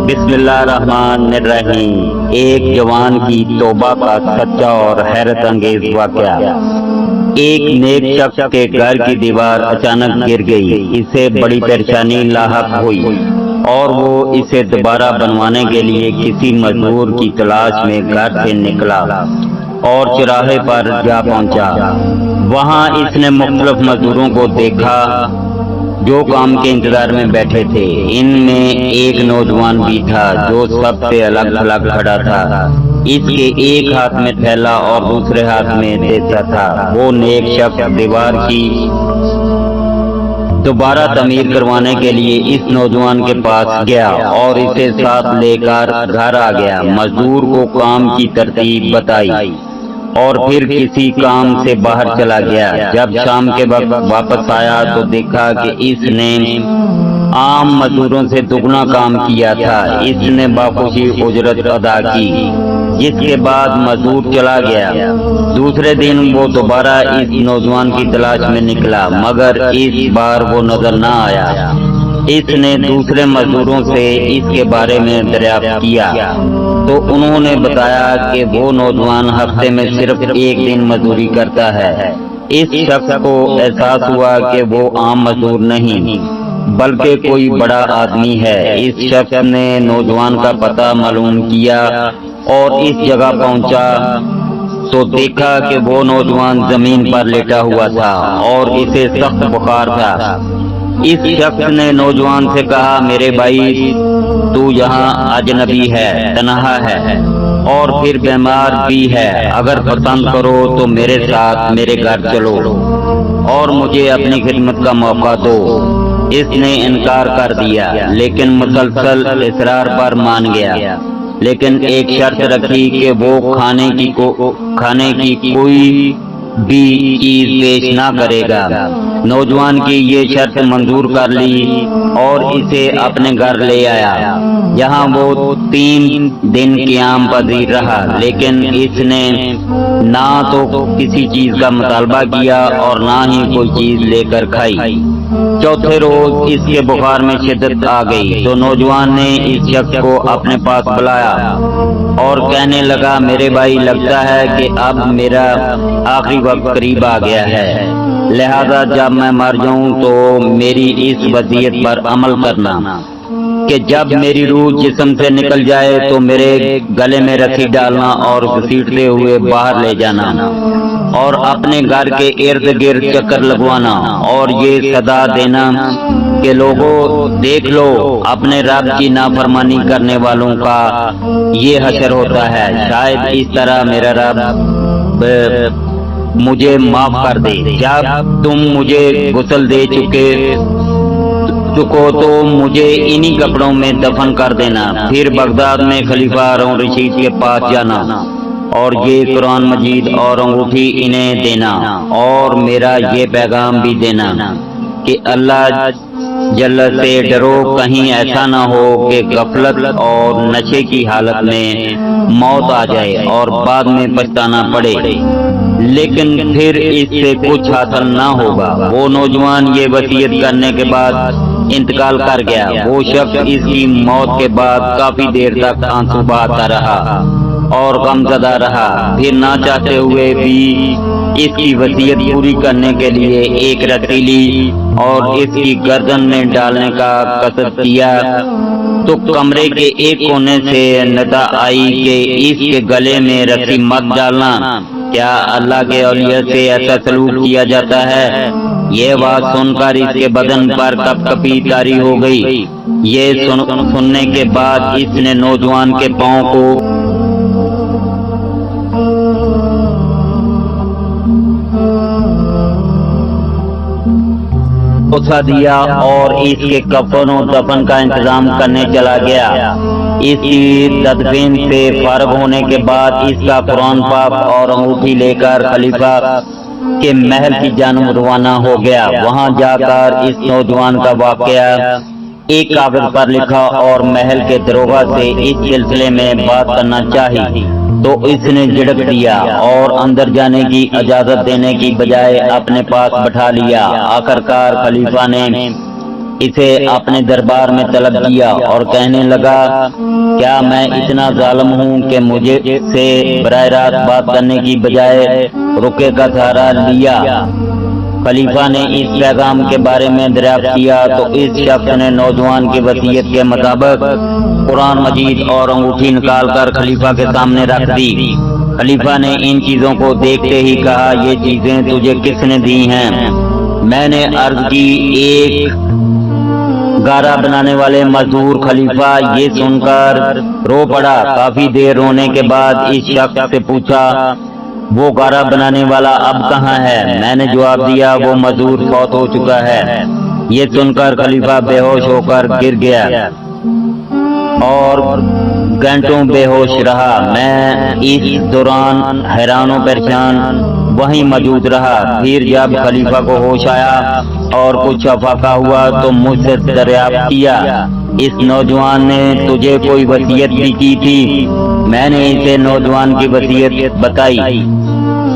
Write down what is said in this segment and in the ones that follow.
بسم اللہ الرحمن الرحیم۔ ایک جوان کی توبہ کا سچا اور حیرت انگیز واقعہ۔ ایک نیک شخص کے گھر کی دیوار اچانک گر گئی، اسے بڑی پریشانی لاحق ہوئی اور وہ اسے دوبارہ بنوانے کے لیے کسی مزدور کی تلاش میں گھر سے نکلا اور چراہے پر جا پہنچا۔ وہاں اس نے مختلف مزدوروں کو دیکھا جو کام کے انتظار میں بیٹھے تھے۔ ان میں ایک نوجوان بھی تھا جو سب سے الگ تھلگ کھڑا تھا۔ اس کے ایک ہاتھ میں تھیلا اور دوسرے ہاتھ میں دیسا تھا۔ وہ نیک شخص دیوار کی دوبارہ تعمیر کروانے کے لیے اس نوجوان کے پاس گیا اور اسے ساتھ لے کر گھر آ گیا۔ مزدور کو کام کی ترتیب بتائی اور پھر کسی کام سے باہر چلا گیا۔ جب شام کے وقت واپس آیا تو دیکھا کہ اس نے عام مزدوروں سے دگنا کام کیا تھا۔ اس نے باخوشی اجرت ادا کی، جس کے بعد مزدور چلا گیا۔ دوسرے دن وہ دوبارہ اس نوجوان کی تلاش میں نکلا، مگر اس بار وہ نظر نہ آیا۔ اس نے دوسرے مزدوروں سے اس کے بارے میں دریافت کیا تو انہوں نے بتایا کہ وہ نوجوان ہفتے میں صرف ایک دن مزدوری کرتا ہے۔ اس شخص کو احساس ہوا کہ وہ عام مزدور نہیں بلکہ کوئی بڑا آدمی ہے۔ اس شخص نے نوجوان کا پتہ معلوم کیا اور اس جگہ پہنچا تو دیکھا کہ وہ نوجوان زمین پر لیٹا ہوا تھا اور اسے سخت بخار تھا۔ اس شخص نے نوجوان سے کہا، میرے بھائی، تو یہاں اجنبی ہے، تنہا ہے اور پھر بیمار بھی ہے۔ اگر پسند کرو تو میرے ساتھ میرے گھر چلو اور مجھے اپنی خدمت کا موقع دو۔ اس نے انکار کر دیا لیکن مسلسل اصرار پر مان گیا، لیکن ایک شرط رکھی کہ وہ کھانے کی کوئی بھی چیز پیش نہ کرے گا۔ نوجوان کی یہ شرط منظور کر لی اور اسے اپنے گھر لے آیا۔ یہاں وہ 3 دن قیام پذیر رہا، لیکن اس نے نہ تو کسی چیز کا مطالبہ کیا اور نہ ہی کوئی چیز لے کر کھائی۔ چوتھے روز اس کے بخار میں شدت آ گئی تو نوجوان نے اس شخص کو اپنے پاس بلایا اور کہنے لگا، میرے بھائی، لگتا ہے کہ اب میرا آخری وقت قریب آ گیا ہے، لہذا جب میں مر جاؤں تو میری اس وصیت پر عمل کرنا کہ جب میری روح جسم سے نکل جائے تو میرے گلے میں رسی ڈالنا اور گھسیٹتے ہوئے باہر لے جانا اور اپنے گھر کے ارد گرد چکر لگوانا اور یہ صدا دینا کہ لوگوں، دیکھ لو، اپنے رب کی نافرمانی کرنے والوں کا یہ حشر ہوتا ہے۔ شاید اس طرح میرا رب مجھے معاف کر دے۔ جب تم مجھے غسل دے چکو تو مجھے انہی کپڑوں میں دفن کر دینا، پھر بغداد میں خلیفہ ہارون رشید کے پاس جانا اور یہ قرآن مجید اور انگوٹھی انہیں دینا اور میرا یہ پیغام بھی دینا کہ اللہ جل سے ڈرو، کہیں ایسا نہ ہو کہ غفلت اور نشے کی حالت میں موت آ جائے اور بعد میں پچھتانا پڑے، لیکن پھر اس سے کچھ حاصل نہ ہوگا۔ وہ نوجوان یہ وصیت کرنے کے بعد انتقال کر گیا۔ وہ شخص اس کی موت کے بعد کافی دیر تک آنسو بہاتا رہا اور غمزدہ رہا، پھر نہ چاہتے ہوئے بھی اس کی وصیت پوری کرنے کے لیے ایک رسی لی اور اس کی گردن میں ڈالنے کا قصد کیا تو کمرے کے ایک کونے سے ندا آئی کہ اس کے گلے میں رسی مت ڈالنا، کیا اللہ کے اولیاء سے ایسا سلوک کیا جاتا ہے؟ یہ بات سن کر اس کے بدن پر کپ کپی طاری ہو گئی۔ یہ سننے کے بعد اس نے نوجوان کے پاؤں کو اٹھا دیا اور اس کے کفن و دفن کا انتظام کرنے چلا گیا۔ اس کی تدفین سے فارغ ہونے کے بعد اس کا قرآن پاک اور انگوٹھی لے کر خلیفہ کے محل کی جانب روانہ ہو گیا۔ وہاں جا کر اس نوجوان کا واقعہ ایک کاغذ پر لکھا اور محل کے داروغہ سے اس سلسلے میں بات کرنا چاہی تو اس نے جھڑک دیا اور اندر جانے کی اجازت دینے کی بجائے اپنے پاس بٹھا لیا۔ آخرکار خلیفہ نے اسے اپنے دربار میں طلب کیا اور کہنے لگا کیا میں اتنا ظالم ہوں کہ مجھے سے براہ راست بات کرنے کی بجائے رقیہ کا سہارا لیا؟ خلیفہ نے اس پیغام کے بارے میں دریافت کیا تو اس شخص نے نوجوان کی وصیت کے مطابق قرآن مجید اور انگوٹھی نکال کر خلیفہ کے سامنے رکھ دی۔ خلیفہ نے ان چیزوں کو دیکھتے ہی کہا یہ چیزیں تجھے کس نے دی ہیں؟ میں نے عرض کی ایک گارا بنانے والے مزدور۔ خلیفہ یہ سن کر رو پڑا۔ کافی دیر رونے کے بعد اس شخص سے پوچھا وہ گارا بنانے والا اب کہاں ہے؟ میں نے جواب دیا وہ مزدور فوت ہو چکا ہے۔ یہ سن کر خلیفہ بے ہوش ہو کر گر گیا اور گھنٹوں بے ہوش رہا۔ میں اس دوران حیران و پریشان وہیں موجود رہا۔ پھر جب خلیفہ کو ہوش آیا اور کچھ افاقہ ہوا تو مجھ سے دریافت کیا اس نوجوان نے تجھے کوئی وصیت بھی کی تھی؟ میں نے اسے نوجوان کی وصیت بتائی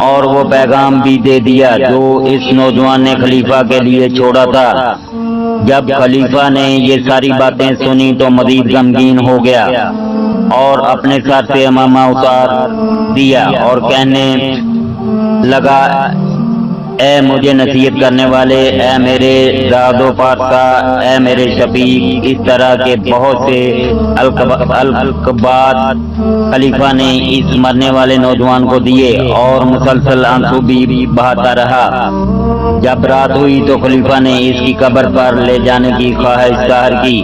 اور وہ پیغام بھی دے دیا جو اس نوجوان نے خلیفہ کے لیے چھوڑا تھا۔ جب خلیفہ نے یہ ساری باتیں سنی تو مزید غمگین ہو گیا اور اپنے سر سے عمامہ اتار دیا اور کہنے لگا اے مجھے نصیحت کرنے والے، اے میرے زاد و پارسا، اے میرے شفیق، اس طرح کے بہت سے القابات خلیفہ نے اس مرنے والے نوجوان کو دیے اور مسلسل آنسو بھی بہاتا رہا۔ جب رات ہوئی تو خلیفہ نے اس کی قبر پر لے جانے کی خواہش ظاہر کی۔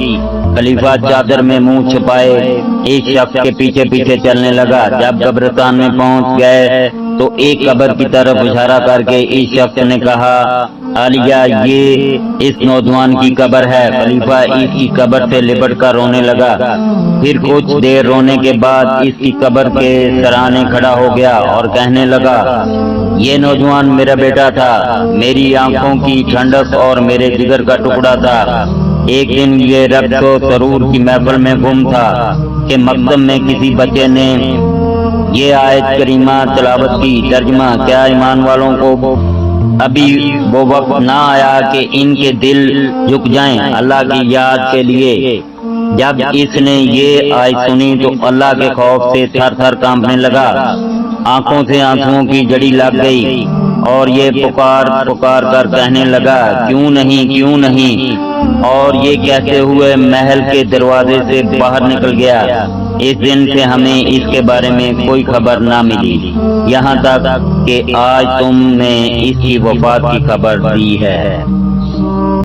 خلیفہ چادر میں منہ چھپائے اس شخص کے پیچھے پیچھے چلنے لگا۔ جب قبرستان میں پہنچ گئے تو ایک قبر کی طرف اشارہ کر کے اس شخص نے کہا عالیہ یہ اس نوجوان کی قبر ہے۔ خلیفہ اس کی قبر سے لپٹ کر رونے لگا۔ پھر کچھ دیر رونے کے بعد اس کی قبر کے سرانے کھڑا ہو گیا اور کہنے لگا یہ نوجوان میرا بیٹا تھا، میری آنکھوں کی ٹھنڈک اور میرے جگر کا ٹکڑا تھا۔ ایک دن یہ رقص و سرور کی محفل میں گم تھا کہ مقدم میں کسی بچے نے یہ آیت کریمہ تلاوت کی۔ ترجمہ کیا ایمان والوں کو ابھی وہ وقت نہ آیا کہ ان کے دل جھک جائیں اللہ کی یاد کے لیے؟ جب اس نے یہ آیت سنی تو اللہ کے خوف سے تھر تھر کانپنے لگا، آنکھوں سے آنسوؤں کی جڑی لگ گئی اور یہ پکار پکار کر کہنے لگا کیوں نہیں کیوں نہیں، اور یہ کہتے ہوئے محل کے دروازے سے باہر نکل گیا۔ اس دن سے ہمیں اس کے بارے میں کوئی خبر نہ ملی یہاں تک کہ آج تم نے اس کی وفات کی خبر دی ہے۔